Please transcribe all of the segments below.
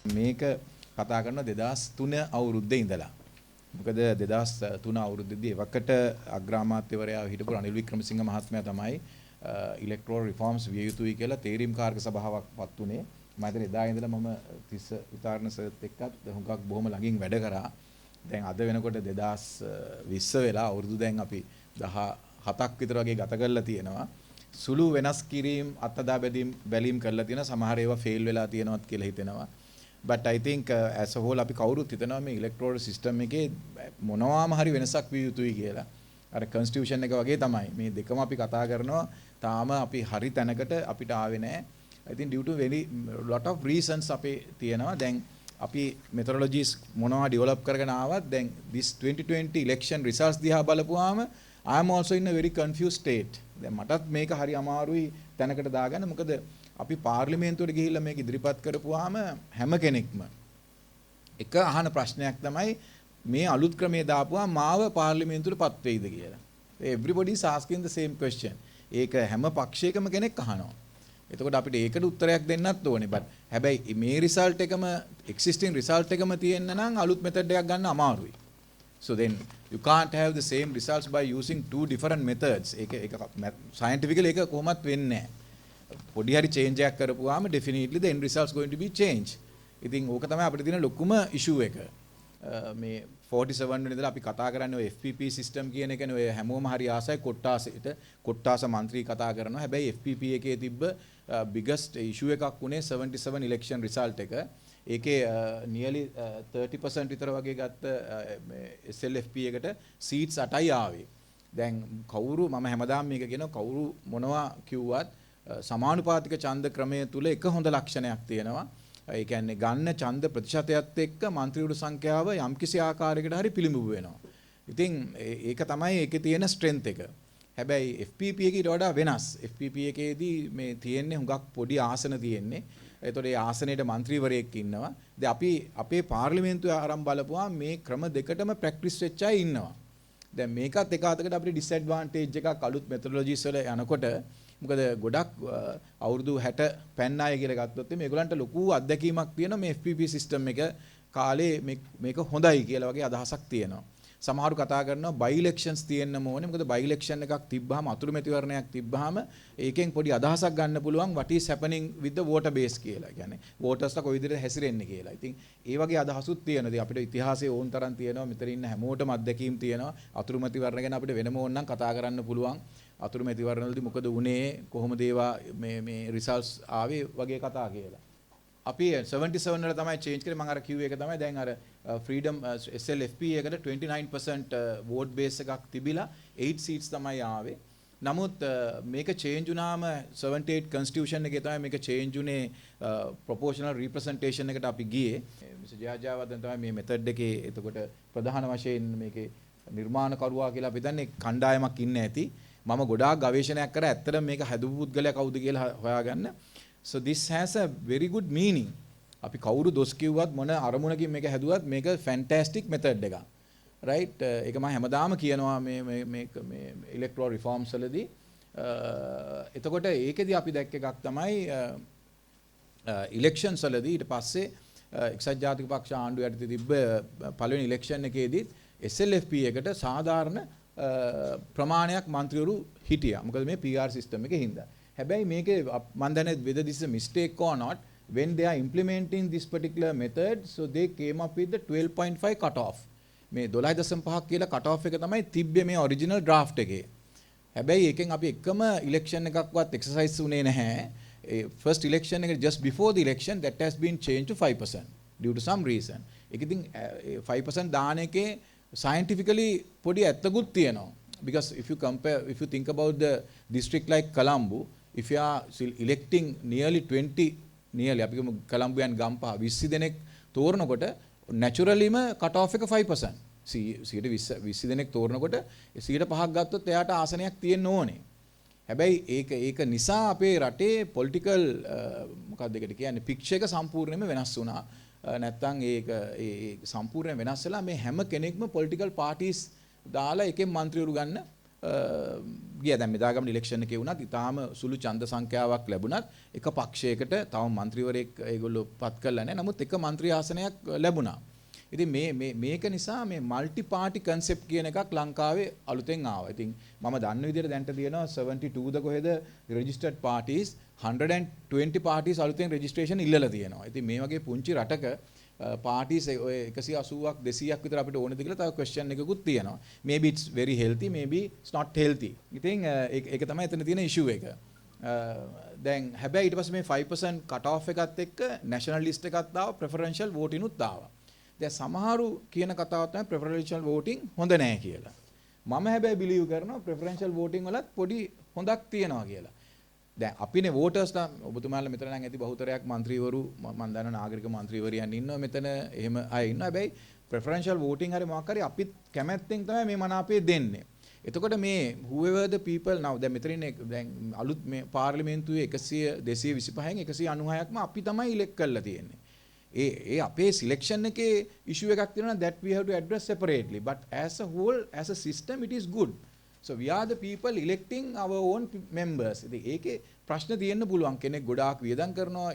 මේක කතා කරන 2003 අවුරුද්දේ ඉඳලා. මොකද 2003 අවුරුද්දේදී එවකට අග්‍රාමාත්‍යවරයා හිටපු රනිල් වික්‍රමසිංහ මහත්මයා තමයි ඉලෙක්ට්‍රෝල් රිෆෝම්ස් විය යුතුයි කියලා තේරීම් කාර්ක සභාවක් පත් උනේ. මම හිතන්නේ එදා ඉඳලා මම තිස්ස විතාරණ සර්ත් එක්කත් හුඟක් බොහොම ළඟින් වැඩ කරා. දැන් අද වෙනකොට 2020 වෙලා අවුරුදු දැන් අපි 17ක් විතර වගේ ගත කරලා තියෙනවා. සුළු වෙනස් කිරීම අත්දැක බැලීම් කරලා තියෙනවා. සමහර ඒවා ෆේල් වෙලා තියෙනවත් කියලා හිතෙනවා. but I think as a whole අපි කවුරුත් හිතනවා මේ ඉලෙක්ට්‍රෝල් සිස්ටම් එකේ මොනවාම හරි වෙනසක් විය යුතුයි කියලා. අර කන්ස්ටිටියුෂන් එක වගේ තමයි. මේ දෙකම අපි කතා කරනවා. තාම අපි හරි තැනකට අපිට ආවේ නැහැ. I think due to very lot of reasons අපේ තියෙනවා. දැන් අපි methodologies මොනවා develop කරගෙන ආවත් දැන් this 2020 election results දිහා බලපුවාම I am also in a very confused state. දැන් මටත් මේක හරි අමාරුයි තැනකට දාගන්න. මොකද අපි පාර්ලිමේන්තුවට ගිහිල්ලා මේක ඉදිරිපත් කරපුවාම හැම කෙනෙක්ම එක අහන ප්‍රශ්නයක් තමයි මේ අලුත් ක්‍රමයේ දාපුවා මාව පාර්ලිමේන්තුවට පත් වෙයිද කියලා. Everybody is asking the same question. ඒක හැම පක්ෂයකම කෙනෙක් අහනවා. එතකොට අපිට ඒකට උත්තරයක් දෙන්නත් ඕනේ. but හැබැයි මේ result එකම existing result එකම තියෙන්න නම් අලුත් method එකක් ගන්න අමාරුයි. So then you can't have the same results by using two different methods. ඒක scientifically ඒක කොහොමත් වෙන්නේ නැහැ. පොඩි හරි change එකක් කරපුවාම definitely the end results going to be change. ඉතින් ඕක තමයි අපිට තියෙන ලොකුම issue එක. මේ 47 වෙනි ඉඳලා අපි කතා කරන්නේ ඔය FPP system කියන එකනේ. ඔය හැමෝම හරි ආසයි කොට්ටාස മന്ത്രി කතා කරනවා. හැබැයි FPP එකේ තිබ්බ biggest issue එකක් උනේ 77 election result එක. ඒකේ nearly 30% විතර වගේ ගත්ත SLFP එකට seats 8යි ආවේ. දැන් කවුරු මම හැමදාම මේක කියනවා කවුරු මොනවා කිව්වත් සමානුපාතික ඡන්ද ක්‍රමය තුල එක හොඳ ලක්ෂණයක් තියෙනවා. ඒ කියන්නේ ගන්න ඡන්ද ප්‍රතිශතයත් එක්ක മന്ത്രിවරු සංඛ්‍යාව යම්කිසි ආකාරයකට හරි පිළිඹු වෙනවා. ඉතින් ඒක තමයි ඒකේ තියෙන ස්ට්‍රෙන්ත් එක. හැබැයි FPP එකේ ඊට වඩා වෙනස්. FPP එකේදී මේ තියෙන්නේ හුඟක් පොඩි ආසන තියෙන්නේ. ඒතකොට ඒ ආසනයේට മന്ത്രിවරයෙක් ඉන්නවා. දැන් අපි අපේ පාර්ලිමේන්තුවේ ආරම්භ බලපුවා මේ ක්‍රම දෙකටම ප්‍රැක්ටිස් වෙච්ච අය ඉන්නවා. දැන් මේකත් එක අතකට අපිට ඩිස්ඇඩ්වාන්ටේජ් එකක් අලුත් මෙතඩොලොජිස් වල යනකොට මොකද ගොඩක් අවුරුදු 60 පැන්න අය කියලා ගත්තොත් මේගොල්ලන්ට ලොකු අත්දැකීමක් තියෙනවා මේ FPP සිස්ටම් එක කාලේ මේක හොඳයි කියලා වගේ අදහසක් තියෙනවා. සමහරු කතා කරනවා බයි ඉලෙක්ෂන්ස් තියෙන්න ඕනේ. මොකද බයි ඉලෙක්ෂන් එකක් තිබ්බහම අතුරු මැතිවරණයක් තිබ්බහම ඒකෙන් පොඩි අදහසක් ගන්න පුළුවන් what is happening with the voter base කියලා. කියන්නේ වෝටර්ස්ලා කොයි විදිහට හැසිරෙන්නේ කියලා. ඉතින් ඒ වගේ අදහසුත් තියෙනවා. ඉතින් අපිට ඉතිහාසයේ ඕන තරම් තියෙනවා. මෙතන ඉන්න හැමෝටම අත්දැකීම් තියෙනවා. අතුරු මැතිවරණ ගැන අපිට වෙනම ඕනනම් කතා කරන්න පුළුවන්. අතුරු මැතිවරණවලදී මොකද වුනේ කොහොමද ඒවා මේ රිසල්ට්ස් ආවේ වගේ කතා කියලා. අපි 77 වල තමයි චේන්ජ් කරේ. මම අර කිව්වේ ඒක තමයි දැන් අර ෆ්‍රීඩම් SLFP එකට 29% වෝට් බේස් එකක් තිබිලා 8 සීට්ස් තමයි ආවේ. නමුත් මේක චේන්ජ් වුණාම 78 කන්ස්ටිටියුෂන් එකේ තමයි මේක චේන්ජ් උනේ ප්‍රොපෝෂනල් රිප්‍රසන්ටේෂන් එකට අපි ගියේ. මිස් ජයජයවර්ධන තමයි මේ මෙතඩ් එකේ එතකොට ප්‍රධාන වශයෙන් මේකේ නිර්මාණකරුවා කියලා අපි දන්නේ කණ්ඩායමක් ඉන්න ඇති. මම ගොඩාක් ගවේෂණයක් කරා ඇත්තටම මේක හැදපු පුද්ගලයා කවුද කියලා හොයාගන්න. So this has a very good meaning. අපි කවුරු දොස් කිව්වත් මොන අරමුණකින් මේක හැදුවත් මේක fantastic method එකක්. right? ඒක මම හැමදාම කියනවා මේ electoral reforms වලදී. එතකොට ඒකෙදි අපි දැක්ක එකක් තමයි elections වලදී ඊට පස්සේ එක්සත් ජාතික පක්ෂ ආණ්ඩුව යටතේ තිබ්බ පළවෙනි election එකේදී SLFP එකට සාධාරණ ප්‍රමාණයක් മന്ത്രിවරු හිටියා. මොකද මේ PR system එකේ හින්දා. හැබැයි මේකේ මම දන්නේ whether this is a mistake or not, when they are implementing this particular method, so they came up with the 12.5 cut off. මේ 12.5 කියලා cut off එක තමයි තිබ්බේ මේ original draft එකේ. හැබැයි එකෙන් අපි එකම election එකක්වත් exercise උනේ නැහැ. First election එක just before the election that has been changed to 5% due to some reason. ඒක ඉතින් 5% දාන එකේ scientifically පොඩි ඇත්තකුත් තියෙනවා. Because if you think about the district like Colombo, if you are electing nearly අපි කියමු Colombo and Gampa 20 දෙනෙක් තෝරනකොට naturally cut off එක 5%. 20 දෙනෙක් තෝරනකොට 5% ගත්තොත් එයාට ආසනයක් තියෙන්න ඕනේ. හැබැයි ඒක නිසා අපේ රටේ political මොකක්ද ඒකට කියන්නේ picture එක සම්පූර්ණයෙන්ම වෙනස් වුණා. නැත්තම් ඒක සම්පූර්ණයෙන් වෙනස් වෙලා මේ හැම කෙනෙක්ම political parties දාලා එකෙන් മന്ത്രിවරු ගන්න ගියා. දැන් මෙදාගම ඉලෙක්ෂන් එකේ වුණත් ඊටාම සුළු ඡන්ද සංඛ්‍යාවක් ලැබුණත් එක පක්ෂයකට තවම മന്ത്രിවරයෙක් ඒගොල්ලෝ පත් කළා නැහැ. නමුත් එක മന്ത്രി ආසනයක් ලැබුණා. ඉතින් මේක නිසා මේ মালටි පාටි concept කියන එකක් ලංකාවේ අලුතෙන් ආවා. ඉතින් මම දන්න විදිහට දැන්ට තියෙනවා 72 ද කොහෙද registered parties 120 parties අලුතෙන් registration ඉල්ලලා තියෙනවා. ඉතින් මේ වගේ පුංචි රටක parties ඔය 180ක් 200ක් විතර අපිට ඕනේද කියලා තව question එකකුත් තියෙනවා. Maybe it's very healthy, maybe it's not healthy. ඉතින් ඒක තමයි එතන තියෙන issue එක. දැන් හැබැයි ඊට පස්සේ මේ 5% cut off එකත් එක්ක national list එකක් දාව preferential voting උත් දාවා. දැන් සමහරු කියන කතාව තමයි preferential voting හොඳ නැහැ කියලා. මම හැබැයි believe කරනවා preferential voting වලත් පොඩි හොඳක් තියෙනවා කියලා. දැන් අපිනේ voters නම් ඔබතුමාලා මෙතන නම් ඇති බහුතරයක් മന്ത്രിවරු මම දන්න නාගරික മന്ത്രിවරියන් ඉන්නවා මෙතන එහෙම අය ඉන්නවා. හැබැයි preferential voting හරි මොකක් හරි අපිත් කැමැත්තෙන් තමයි මේ මනාපය දෙන්නේ. එතකොට මේ whoever the people now දැන් මෙතනින් දැන් අලුත් මේ පාර්ලිමේන්තුවේ 100 225න් 196ක්ම අපි තමයි ඉලෙක්ට් කරලා තියෙන්නේ. ඒ අපේ සිලෙක්ෂන් එකේ ඉෂුව එකක් තියෙනවා that we have to address separately, but as a whole as a system it is good. So we are the people electing our own members. ඉතින් ඒකේ ප්‍රශ්න තියෙන්න පුළුවන්. කෙනෙක් ගොඩාක් වියදම් කරනවා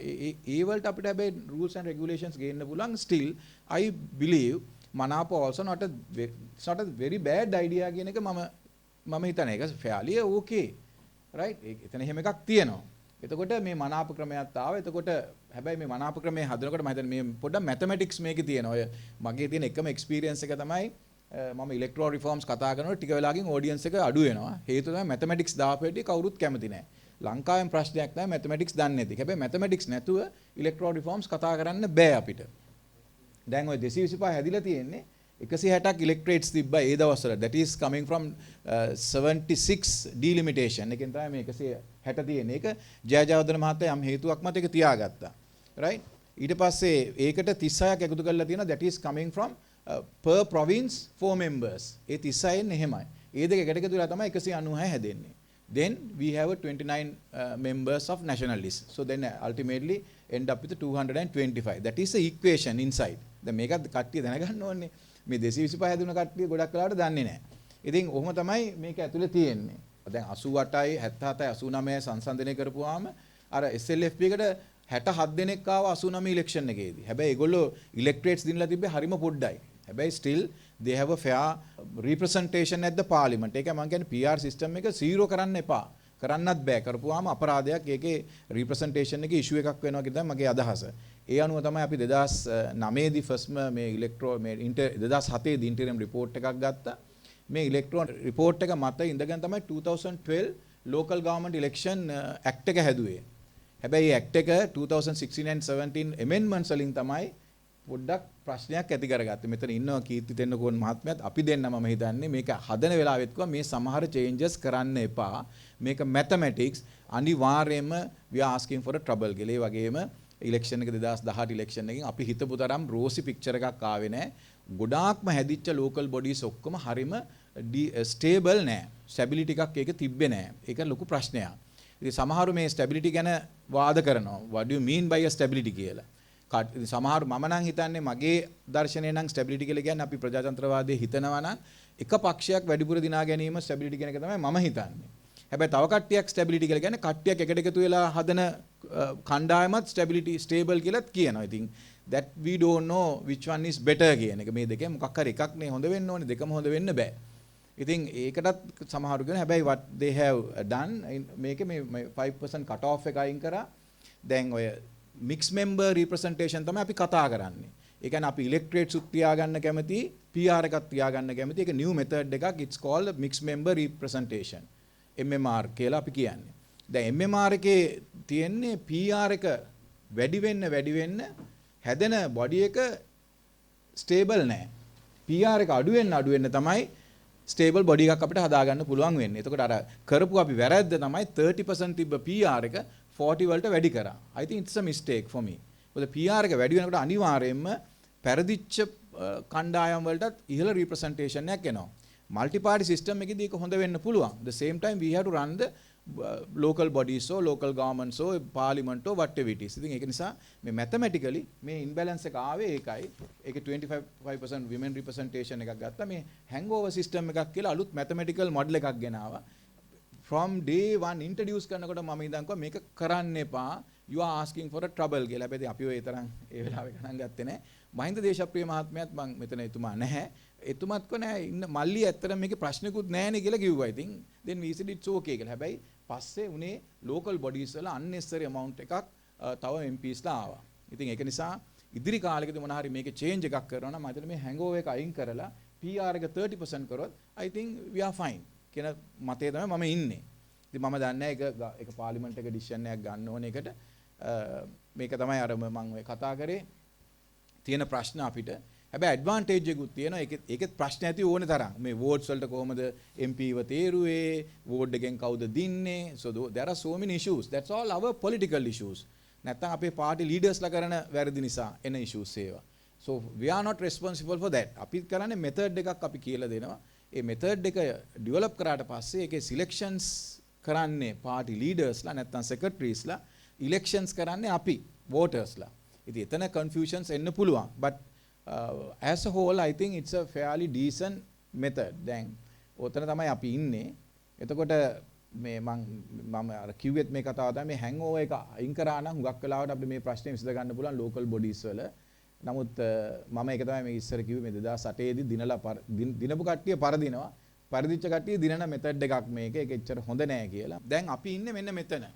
ඒ වලට අපිට හැබැයි rules and regulations ගේන්න පුළුවන්. Still I believe මනාප also not a very bad idea කියන එක මම හිතන එක fairly okay, right? එතන එහෙම එකක් තියෙනවා. එතකොට මේ මනාප ක්‍රමයක් ආවා. එතකොට හැබැයි මේ මනාප ක්‍රමයේ හදනකොට මම හිතන්නේ මේ පොඩ්ඩක් මැතමැටික්ස් මේකේ තියෙනවා. ඔය මගේ තියෙන එකම එක්ස්පීරියන්ස් එක තමයි මම ඉලෙක්ට්‍රල් රිෆෝම්ස් කතා කරනකොට ටික වෙලාවකින් ඔඩියන්ස් එක අඩු වෙනවා. හේතුව තමයි මැතමැටික්ස් දාපෙද්දී කවුරුත් කැමති නැහැ. ලංකාවෙන් ප්‍රශ්නයක් නැහැ මැතමැටික්ස් දන්නේ නැති. හැබැයි මැතමැටික්ස් නැතුව ඉලෙක්ට්‍රල් රිෆෝම්ස් කතා කරන්න බෑ අපිට. දැන් ඔය 225 හැදිලා තියෙන්නේ 160ක් ඉලෙක්ට්‍රේට්ස් තිබ්බා ඒ දවස්වල. that is coming from 76 delimitation. එකෙන් තමයි මේ 160 තියෙන්නේ. ඒක ජයජයවර්ධන මහත්තයා යම් හේතුවක් මත ඒක තියාගත්තා. right? ඊට පස්සේ ඒකට 36ක් එකතු කරලා තියෙනවා. that is coming from per province 4 members. ඒ 36න් එහෙමයි. ඒ දෙක එකට එකතු වෙලා තමයි 196 හැදෙන්නේ. Then we have a 29 members of national list. So then ultimately end up with 225. That is the equation inside. දැන් මේකත් කට්ටිය දැනගන්න ඕනේ. මේ 225 හැදුන කට්ටිය ගොඩක් වෙලාවට දන්නේ නැහැ. ඉතින් ඔහොම තමයි මේක ඇතුලේ තියෙන්නේ. දැන් 88යි 77යි 89 සංසන්දනය කරපුවාම අර SLFP එකට 67 දෙනෙක් ආව 89 ඉලෙක්ෂන් එකේදී. හැබැයි ඒගොල්ලෝ ඉලෙක්ට්‍රේට්ස් දිනලා තිබ්බේ හරිම පොඩ්ඩයි. හැබැයි still they have a fair representation at the parliament. ඒක මම කියන්නේ PR system එක zero කරන්න එපා. කරන්නත් බෑ. කරපුවාම අපරාධයක්. ඒකේ representation එකේ issue එකක් වෙනවා කියන තමයි මගේ අදහස. ඒ අනුව තමයි අපි 2009 දී ෆස්ට්ම මේ ඉලෙක්ට්‍රෝ මේ 2007 දී ඉන්ටරියම් රිපෝට් එකක් ගත්තා. මේ ඉලෙක්ට්‍රෝන රිපෝට් එක මත ඉඳගෙන තමයි 2012 local government election act එක හැදුවේ. හැබැයි act එක 2016 and 17 amendments වලින් තමයි පොඩ්ඩක් ප්‍රශ්නයක් ඇති කරගත්තේ. මෙතන ඉන්නවා කීර්ති තෙන්නකෝන් මහත්මයාත් අපි දෙන්න මම හිතන්නේ මේක හදන වෙලාවෙත් කිව්වා මේ සමහර changes කරන්න එපා. මේක mathematics අනිවාර්යයෙන්ම we are asking for a trouble කියලා. ඒ වගේම ඉලෙක්ෂන් එක 2018 ඉලෙක්ෂන් එකකින් අපි හිතපු තරම් රෝසි පික්චර් එකක් ආවේ නැහැ. ගොඩාක්ම හැදිච්ච local bodies ඔක්කොම හරිම stable නැහැ. stability එකක් ඒක තිබ්බේ නැහැ. ඒක ලොකු ප්‍රශ්නයක්. ඉතින් සමහරු මේ stability ගැන වාද කරනවා. what do you mean by a stability කියලා. සමහරු මම නම් හිතන්නේ මගේ දර්ශනය නම් stability කියලා කියන්නේ අපි ප්‍රජාතන්ත්‍රවාදයේ හිතනවා නම් එක පක්ෂයක් වැඩිපුර දිනා ගැනීම stability කියන එක තමයි මම හිතන්නේ. හැබැයි තව කට්ටියක් stability කියලා කියන්නේ කට්ටියක් එකට එකතු වෙලා හදන කණ්ඩායමත් stable කියලාත් කියනවා. ඉතින් that we don't know which one is better කියන එක. මේ දෙකෙන් මොකක් හරි එකක් නේ හොඳ වෙන්න ඕනේ. දෙකම හොඳ වෙන්න බෑ. ඉතින් ඒකටත් සමහරු කියන හැබැයි what they have done මේකේ මේ 5% cut off එක අයින් කරා. දැන් ඔය mixed member representation තමයි අපි කතා කරන්නේ. ඒ කියන්නේ අපි electorates උත් තියාගන්න කැමති, PR එකක් තියාගන්න කැමති. ඒක new method එකක්. It's called mixed member representation. MMR කියලා අපි කියන්නේ. දැන් MMR එකේ තියෙන්නේ PR එක වැඩි වෙන්න හැදෙන බොඩි එක ස්ටේබල් නැහැ. PR එක අඩු වෙන්න තමයි ස්ටේබල් බොඩි එකක් අපිට හදාගන්න පුළුවන් වෙන්නේ. එතකොට අර කරපු අපි වැරද්ද තමයි 30% තිබ්බ PR එක 40 වලට වැඩි කරා. I think it's a mistake for me. මොකද PR එක වැඩි වෙනකොට අනිවාර්යයෙන්ම පෙරදිච්ච කණ්ඩායම් වලටත් ඉහළ representation එකක් එනවා. Multi party system එකේදී ඒක හොඳ වෙන්න පුළුවන්. The same time we have to run the local bodies or local governments or parliament or whatever it is. ඉතින් ඒක නිසා මේ mathematically මේ imbalance එක ආවේ ඒකයි. ඒකේ 25% women representation එකක් ගත්තා. මේ hangover system එකක් කියලා අලුත් mathematical model එකක් ගෙනාවා. From day one introduce කරනකොට මම ඉඳන් කිව්වා මේක කරන්න එපා. You are asking for a trouble කියලා. හැබැයි අපි ඔය තරම් ඒ වෙලාවේ ගණන් ගත්තේ නැහැ. මහින්ද දේශප්‍රිය මහත්මයාත් මම මෙතන එතුමා නැහැ. එතුමත් කො නෑ ඉන්න මල්ලි ඇත්තටම මේකේ ප්‍රශ්නකුත් නැහැනේ කියලා කිව්වා. ඉතින් then we said it's okay කියලා. හැබැයි පස්සේ උනේ local bodies වල unnecessary amount එකක් තව MPs ලා ආවා. ඉතින් ඒක නිසා ඉදිරි කාලෙකදී මොන හරි මේකේ change එකක් කරනවා නම් මම හිතන්නේ මේ hangover එක අයින් කරලා PR එක 30% කරොත් I think we are fine. කියන මතය තමයි මම ඉන්නේ. ඉතින් මම දන්නේ ඒක පාර්ලිමේන්තු එක ඩිසිෂන් එකක් ගන්න ඕන එකට මේක තමයි අර මම ඔය කතා කරේ තියෙන ප්‍රශ්න අපිට. හැබැයි ඇඩ්වාන්ටේජ් එකකුත් තියෙනවා. ඒකෙත් ප්‍රශ්න ඇති ඕනේ තරම්. මේ වෝට්ස් වලට කොහොමද MP ව තේරුවේ? වෝඩ් එකෙන් කවුද දින්නේ? So there are so many issues. That's all our political issues. නැත්තම් අපේ පාර්ටි ලීඩර්ස්ලා කරන වැරදි නිසා එන issues ඒවා. So we are not responsible for that. අපි කරන්නේ method එකක් අපි කියලා දෙනවා. ඒ method එක develop කරාට පස්සේ ඒකේ selections කරන්නේ party leadersලා නැත්තම් secretaries-ලා elections කරන්නේ අපි votersලා. ඉතින් එතන confusions එන්න පුළුවන්. But as a whole I think it's a fairly decent method. දැන් ඔතන තමයි අපි ඉන්නේ. එතකොට මේ මම අර කිව්වෙත් මේ කතාව තමයි මේ hangover එක අයින් කරා නම් හුඟක් වෙලාවට අපිට මේ ප්‍රශ්නේ විසඳ ගන්න පුළුවන් local bodies වල. නමුත් මම ඒක තමයි මේ ඉස්සර කිව්වේ මේ 2008 දී දිනපු කට්ටිය පරදිනවා. පරදිච්ච කට්ටිය දිනන මෙතඩ් එකක් මේක. ඒක එච්චර හොඳ නෑ කියලා. දැන් අපි ඉන්නේ මෙන්න මෙතන.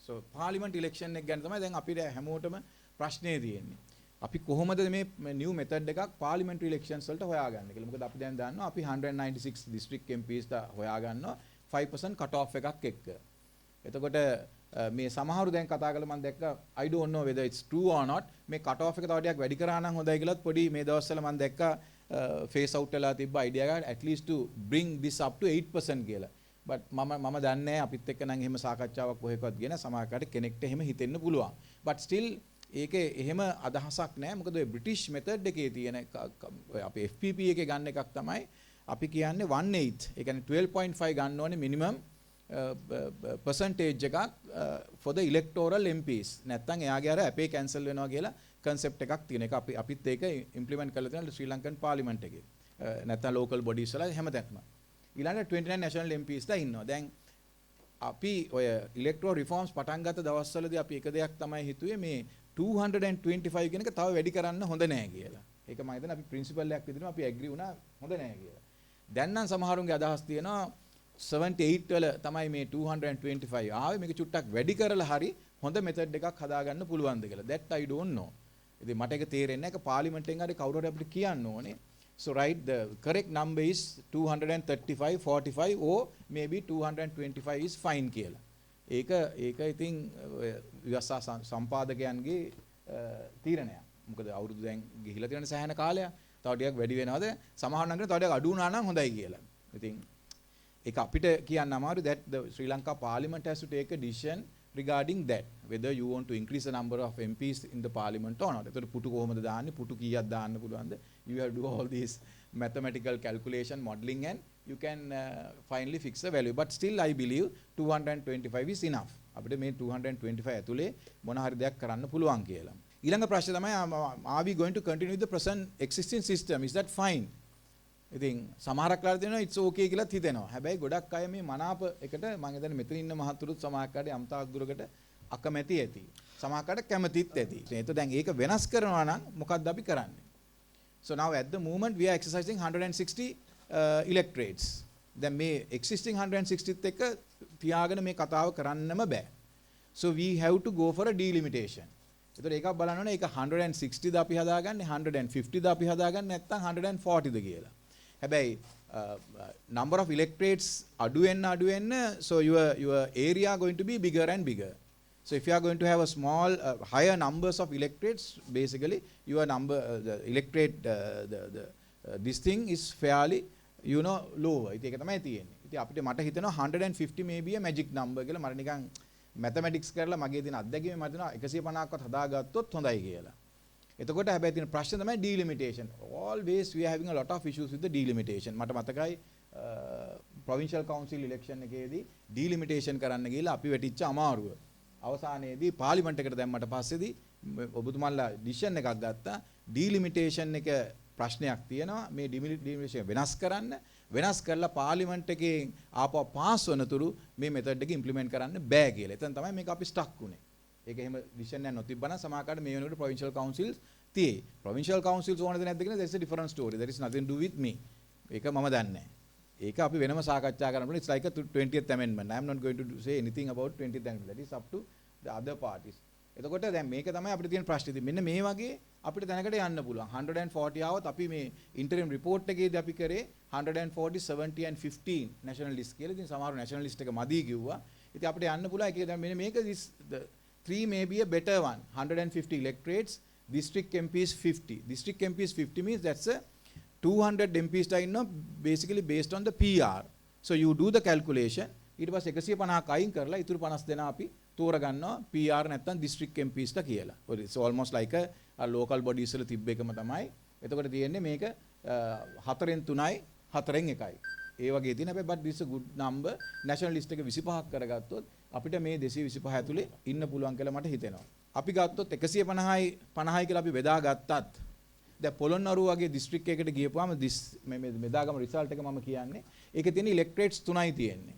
So parliament election එක ගැන තමයි දැන් අපිට හැමෝටම ප්‍රශ්නේ තියෙන්නේ. අපි කොහොමද මේ new method එකක් parliamentary elections වලට හොයාගන්නේ කියලා. මොකද අපි දැන් දන්නවා අපි 196 district MPs ලා හොයාගන්නවා 5% cut off එකක් එක්ක. එතකොට මේ සමහරු දැන් කතා කරලා මම දැක්ක I don't know whether it's true or not මේ cut off එක තව ටිකක් වැඩි කරා නම් හොඳයි කියලාත් පොඩි මේ දවස්වල මම දැක්ක face out වෙලා තිබ්බ idea එක at least to bring this up to 8% කියලා. but මම දන්නේ නැහැ අපිත් එක්ක නම් එහෙම සාකච්ඡාවක් කොහෙකවත් ගියේ නැහැ. සමහරකට කෙනෙක්ට එහෙම හිතෙන්න පුළුවන්. but still ඒකේ එහෙම අදහසක් නැහැ. මොකද ඔය British method එකේ තියෙන ඔය අපේ FPP එකේ ගන්න එකක් තමයි අපි කියන්නේ 1/8. ඒ කියන්නේ 12.5 ගන්න ඕනේ minimum percentage එකක් for the electoral MPs. නැත්තම් එයාගේ අර අපේ cancel වෙනවා කියලා concept එකක් තියෙන එක අපිත් ඒක implement කරලා තියෙනවා ශ්‍රී ලංකන් parliament එකේ. නැත්තම් local bodies වල හැමතැනම. ඊළඟට 29 national MPs ලා ඉන්නවා. දැන් අපි ඔය electoral reforms පටන් ගත්ත දවස්වලදී අපි එක දෙයක් තමයි හිතුවේ මේ 225 කියන එක තව වැඩි කරන්න හොඳ නෑ කියලා. ඒක මම හිතන්නේ අපි principle එකක් විදිහට අපි agree වුණා හොඳ නෑ කියලා. දැන් නම් සමහරුන්ගේ අදහස් තියෙනවා 78 වල තමයි මේ 225 ආවේ මේක චුට්ටක් වැඩි කරලා හරි හොඳ method එකක් හදාගන්න පුළුවන්ද කියලා. that I don't know. ඉතින් මට ඒක තේරෙන්නේ නැහැ. ඒක පාර්ලිමේන්තුවෙන් හරි කවුරු හරි අපිට කියන්න ඕනේ. So right, the correct number is 235 45 or maybe 225 is fine කියලා. ඒක ඉතින් විවසා සම්පාදකයන්ගේ තීරණයක්. මොකද අවුරුදු දැන් ගිහිලා තියෙන සෑහෙන කාලයක්. තව ටිකක් වැඩි වෙනවද? සමහර නම් තව ටිකක් අඩු වුණා නම් හොඳයි කියලා. ඉතින් ඒක අපිට කියන්න අමාරු that the Sri Lanka Parliament has to take a decision regarding that whether you want to increase the number of MPs in the parliament or not. එතකොට පුටු කොහොමද දාන්නේ? පුටු කීයක් දාන්න පුළුවන්ද? You have to do all these mathematical calculation modeling and you can finally fix a value. But still I believe 225 is enough. අපිට මේ 225 ඇතුලේ මොන හරි දෙයක් කරන්න පුළුවන් කියලා. ඊළඟ ප්‍රශ්නේ තමයි are we going to continue with the present existing system? Is that fine? ඉතින් සමහරක් කාලේ තියෙනවා it's okay කියලා හිතෙනවා. හැබැයි ගොඩක් අය මේ මනාප එකට මම හිතන්නේ මෙතන ඉන්න මහතුරුත් සමහරකට යම්තාක් දුරකට අකමැති ඇති. සමහරකට කැමතිත් ඇති. ඒත් දැන් ඒක වෙනස් කරනවා නම් මොකක්ද අපි කරන්නේ? So now at the moment we are exercising 160 electorates. දැන් මේ existing 160ත් එක්ක තියාගෙන මේ කතාව කරන්නම බෑ. So we have to go for a delimitation. ඒතර ඒකක් බලන්න ඕනේ ඒක 160ද අපි හදාගන්නේ 150ද අපි හදාගන්නේ නැත්නම් 140ද කියලා. හැබැයි number of electorates අඩු වෙන්න so your area going to be bigger and bigger. So if you are going to have a small higher numbers of electorates, basically your number the electorate this thing is fairly lower. ඉතින් ඒක තමයි තියෙන්නේ. ඉතින් අපිට මට හිතෙනවා 150 may be a magic number කියලා. මට නිකන් mathematics කරලා මගේ තියෙන අත්දැකීම මම හිතනවා 150ක්වත් හදාගත්තොත් හොඳයි කියලා. එතකොට හැබැයි තියෙන ප්‍රශ්න තමයි delimitation. Always we are having a lot of issues with the delimitation. මට මතකයි ප්‍රොවින්ෂල් කවුන්සිල් ඉලෙක්ෂන් එකේදී ඩීලිමිටේෂන් කරන්න ගිහලා අපි වැටිච්ච අමාරුව. අවසානයේදී පාර්ලිමේන්තු එකට දැම්මට පස්සේදී ඔබතුමාලා ඩිසිෂන් එකක් ගත්තා ඩීලිමිටේෂන් එක ප්‍රශ්නයක් තියෙනවා මේ ඩීලිමිටේෂන් වෙනස් කරන්න වෙනස් කරලා පාර්ලිමේන්තු එකේ ආපහු පාස් වනතුරු මේ මෙතඩ් එක ඉම්ප්ලිමන්ට් කරන්න බෑ කියලා. එතන තමයි මේක අපි ස්ටක් වුනේ. ඒක එහෙම ඩිසිෂන් එකක් නොතිබ්බනම් සමාජකාරට මේ වෙනකොට ප්‍රොවින්ෂල් කවුන්සිල්ස් තියෙයි. ප්‍රොවින්ෂල් කවුන්සිල්ස් ඕනද නැද්ද කියන that is a different story. There is nothing to do with me. ඒක මම දන්නේ නැහැ. ඒක අපි වෙනම සාකච්ඡා කරන්න ඕනේ. It's like a 20th amendment. I am not going to say anything about 20th amendment. That is up to the other parties. එතකොට දැන් මේක තමයි අපිට තියෙන ප්‍රශ්නේ. ඉතින් මෙන්න මේ වගේ අපිට දැනකට යන්න පුළුවන්. 140 આવත් අපි මේ interim report එකේදී අපි කරේ 140 70 and 15 national list කියලා. ඉතින් සමහර national list එක මදි කිව්වා. ඉතින් අපිට යන්න පුළුවන්. ඒක දැන් මෙන්න මේක the 3 may be a better one. 150 electorates, district MPs 50. District MPs 50 means that's a 200 MPs ඉන්නවා basically based on the PR. So you do the calculation. ඊට පස්සේ 150ක් අයින් කරලා ඉතුරු 50 දෙනා අපි තෝරගන්නවා PR නැත්නම් district MPs ට කියලා. It's almost like a local bodies වල තිබ්බ එකම තමයි. එතකොට තියෙන්නේ මේක 4න් 3යි 4න් 1යි. ඒ වගේ තියෙන හැබැයි but this is a good number. national list එක 25ක් කරගත්තොත් අපිට මේ 225 ඇතුලේ ඉන්න පුළුවන් කියලා මට හිතෙනවා. අපි ගත්තොත් 150යි 50යි කියලා අපි බෙදා ගත්තත් දැන් පොළොන්නරුව වගේ district එකකට ගියපුවාම මේ මෙදාගම result එක මම කියන්නේ ඒකේ තියෙන electorates 3යි තියෙන්නේ.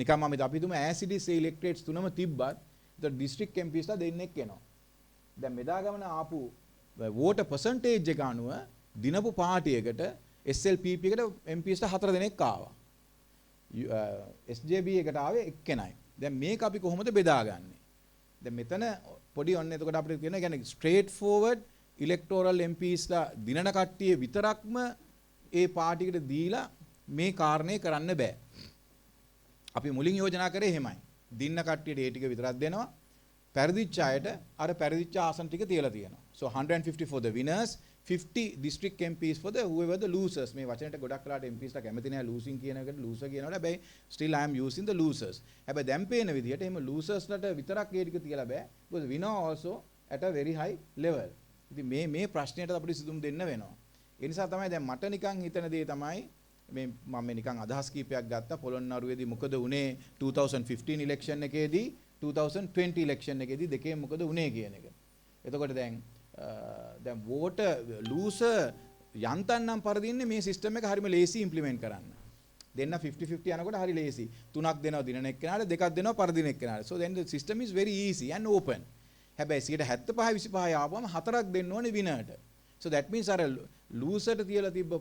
නිකම් මම අපි තුම ඇසිඩිස් ඒ electorates 3ම තිබ්බත් the district MPs ලා දෙන්නෙක් එනවා. දැන් මෙදාගමන ආපු voter percentage එක අනුව දිනපු පාටි එකට SLPP එකට MPs ලා 4 දෙනෙක් ආවා. SJB එකට ආවේ එක්කෙනයි. දැන් මේක අපි කොහොමද බෙදාගන්නේ? දැන් මෙතන පොඩි ඔන්න එතකොට අපිට කියන කියන්නේ straight forward electoral MPs ලා දිනන කට්ටිය විතරක්ම ඒ පාටිකට දීලා මේ කාරණේ කරන්න බෑ. අපි මුලින් යෝජනා කරේ එහෙමයි. දින්න කට්ටියට ඒ ටික විතරක් දෙනවා. පෙරදිච්ච අයට අර පෙරදිච්ච ආසන ටික තියලා තියෙනවා. So 150 for the winners, 50 district MPs for the whoever the losers. මේ වචනට ගොඩක් වෙලාට MPs ලා කැමති නැහැ losing කියන එකට loser කියනවල. හැබැයි still I am using the losers. හැබැයි දැන් පේන විදිහට එහෙම losers ලට විතරක් ඒ ටික තියලා බෑ. because winner also at a very high level. ඉතින් මේ ප්‍රශ්නයට අපිට සිදුම් දෙන්න වෙනවා. ඒ නිසා තමයි දැන් මට නිකන් හිතන දේ තමයි මේ මම නිකන් අදහස් කීපයක් ගත්තා පොළොන්නරුවේදී මොකද උනේ 2015 ඉලෙක්ෂන් එකේදී 2020 ඉලෙක්ෂන් එකේදී දෙකේ මොකද උනේ කියන එක. එතකොට දැන් voter loser යන්තම් පරදින්නේ මේ සිස්ටම් එක හරිම ලේසි ඉම්ප්ලිමන්ට් කරන්න. දෙන්න 50-50 යනකොට හරි ලේසි. 3ක් දෙනවා දිනන එක්කෙනාට 2ක් දෙනවා පරදින එක්කෙනාට. So then the system is very easy and open. හැබැයි 75-25 ආවම 4ක් දෙන්න ඕනේ විනර්ට. So that means අර ලූසර්ට තියලා තිබ්බ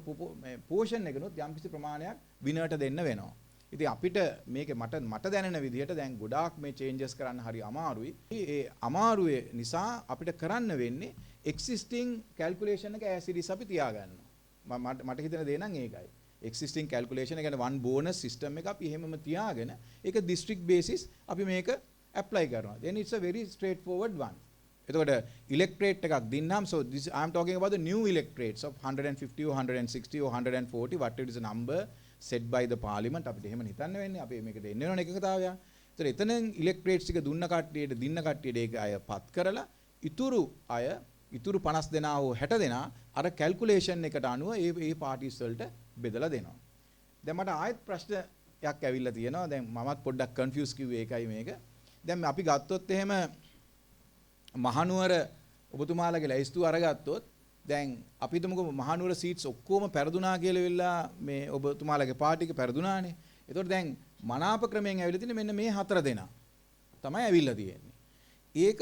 පෝෂන් එකනොත් යම්කිසි ප්‍රමාණයක් විනර්ට දෙන්න වෙනවා. ඉතින් අපිට මේක මට දැනෙන විදිහට දැන් ගොඩාක් මේ changes කරන්න හරි අමාරුයි. ඒ අමාරුවේ නිසා අපිට කරන්න වෙන්නේ existing calculation එක as it is අපි තියාගන්නවා. මට හිතෙන දේ නම් ඒකයි. existing calculation එක කියන්නේ one bonus system එක අපි එහෙමම තියාගෙන ඒක district basis අපි මේක apply කරනවා. Then it's a very straightforward one. එතකොට electorate එකක් දින්නම් so this I am talking about the new electorates of 150 or 160 or 140 what it is a number set by the parliament අපිට එහෙම හිතන්න වෙන්නේ අපි මේකට එන්න වෙන එකකතාවය. ඒතර එතනෙන් electorates ටික දුන්න කට්ටියට දින්න කට්ටියට ඒක අය පත් කරලා ඉතුරු 50 දෙනා හෝ 60 දෙනා අර calculation එකට අනුව ඒ parties වලට බෙදලා දෙනවා. දැන් මට ආයෙත් ප්‍රශ්නයක් ඇවිල්ලා තියෙනවා. දැන් මමත් පොඩ්ඩක් confuse කිව්වේ ඒකයි මේක. දැන් අපි ගත්තොත් එහෙම මහනුවර ඔබතුමාලගේ ලැයිස්තුව අරගත්තොත් දැන් අපි හිතමුකෝ මහනුවර සීට්ස් ඔක්කොම පෙරදුනා කියලා වෙලා මේ ඔබතුමාලගේ පාටි එක පෙරදුනානේ. ඒතකොට දැන් මනාප ක්‍රමයෙන් ඇවිල්ලා තියෙන්නේ මෙන්න මේ 4 දෙනා තමයි ඇවිල්ලා තියෙන්නේ. ඒක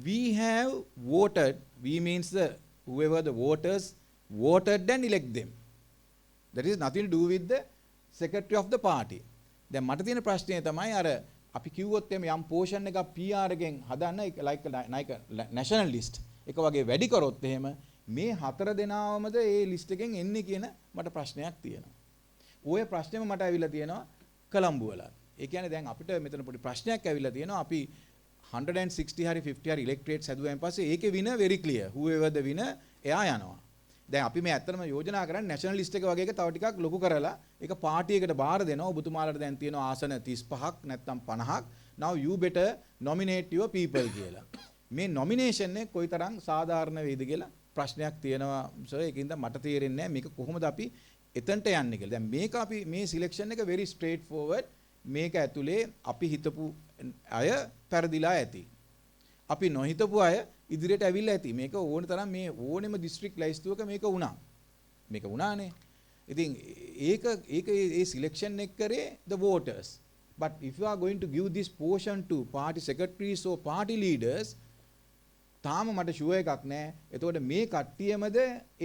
we have voted, we means the whoever the voters voted and elect them. That is nothing to do with the secretary of the party. දැන් මට තියෙන ප්‍රශ්නේ තමයි අර අපි කිව්වොත් එමේ යම් පෝෂන් එකක් PR එකෙන් හදන්න like national list එක වගේ වැඩි කරොත් එහෙම මේ 4 දෙනාවමද ඒ ලිස්ට් එකෙන් එන්නේ කියන මට ප්‍රශ්නයක් තියෙනවා. ওই ප්‍රශ්නේම මට ඇවිල්ලා තියෙනවා කොළඹ වල. ඒ කියන්නේ දැන් අපිට මෙතන පොඩි ප්‍රශ්නයක් ඇවිල්ලා තියෙනවා. අපි 160 හරි 50 හරි ඉලෙක්ට්‍රේට්ස් හැදුවායින් පස්සේ ඒකේ winner very clear. whoever the winner එයා යනවා. දැන් අපි මේ ඇත්තටම යෝජනා කරන්නේ national list එක වගේ එක තව ටිකක් ලොකු කරලා ඒක පාටි එකට බාර දෙනවා. ඔබතුමාලට දැන් තියෙනවා ආසන 35ක් නැත්නම් 50ක්. now you better nominate your people කියලා. මේ nomination එක කොයිතරම් සාධාරණ වේද කියලා ප්‍රශ්නයක් තියෙනවා. සර් ඒකින්ද මට තේරෙන්නේ නැහැ මේක කොහොමද අපි එතනට යන්නේ කියලා. දැන් මේක අපි මේ සිලෙක්ෂන් එක very straight forward. මේක ඇතුලේ අපි හිතපු අය පෙරදිලා ඇති. අපි නොහිතපු අය ඉදිරියට ඇවිල්ලා ඇති. මේක ඕන තරම් මේ ඕනෙම දිස්ත්‍රික් ලයිස්තුවක මේක වුණා. මේක වුණානේ. ඉතින් ඒක ඒ සිලෙක්ෂන් එක කරේ the voters. But if you are going to give this portion to party secretaries or party leaders, තාම මට ෂුවර් එකක් නැහැ. එතකොට මේ කට්ටියමද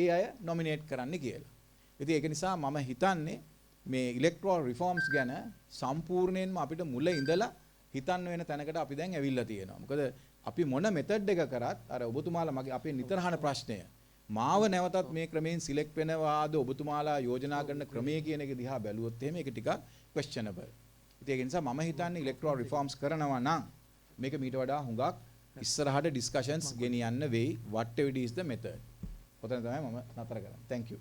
ඒ අය නොමිනේට් කරන්න කියලා. ඉතින් ඒක නිසා මම හිතන්නේ මේ ඉලෙක්ට්‍රල් රිෆෝම්ස් ගැන සම්පූර්ණයෙන්ම අපිට මුල ඉඳලා හිතන්න වෙන තැනකට අපි දැන් ඇවිල්ලා තියෙනවා. මොකද අපි මොන මෙතඩ් එක කරත් අර ඔබතුමාලා මගේ අපේ නිතර අහන ප්‍රශ්නය මාව නැවතත් මේ ක්‍රමයෙන් සිලෙක්ට් වෙනවාද ඔබතුමාලා යෝජනා කරන ක්‍රමයේ කියන එක දිහා බැලුවොත් එහෙම ඒක ටිකක් questionable. ඉතින් ඒක නිසා මම හිතන්නේ ඉලෙක්ට්‍රල් රිෆෝම්ස් කරනවා නම් මේක මීට වඩා හුඟක් ඉස්සරහට ඩිස්කෂන්ස් ගෙනියන්න වෙයි. whatever it is the method. ඔතන තමයි මම නතර කරන්නේ. thank you.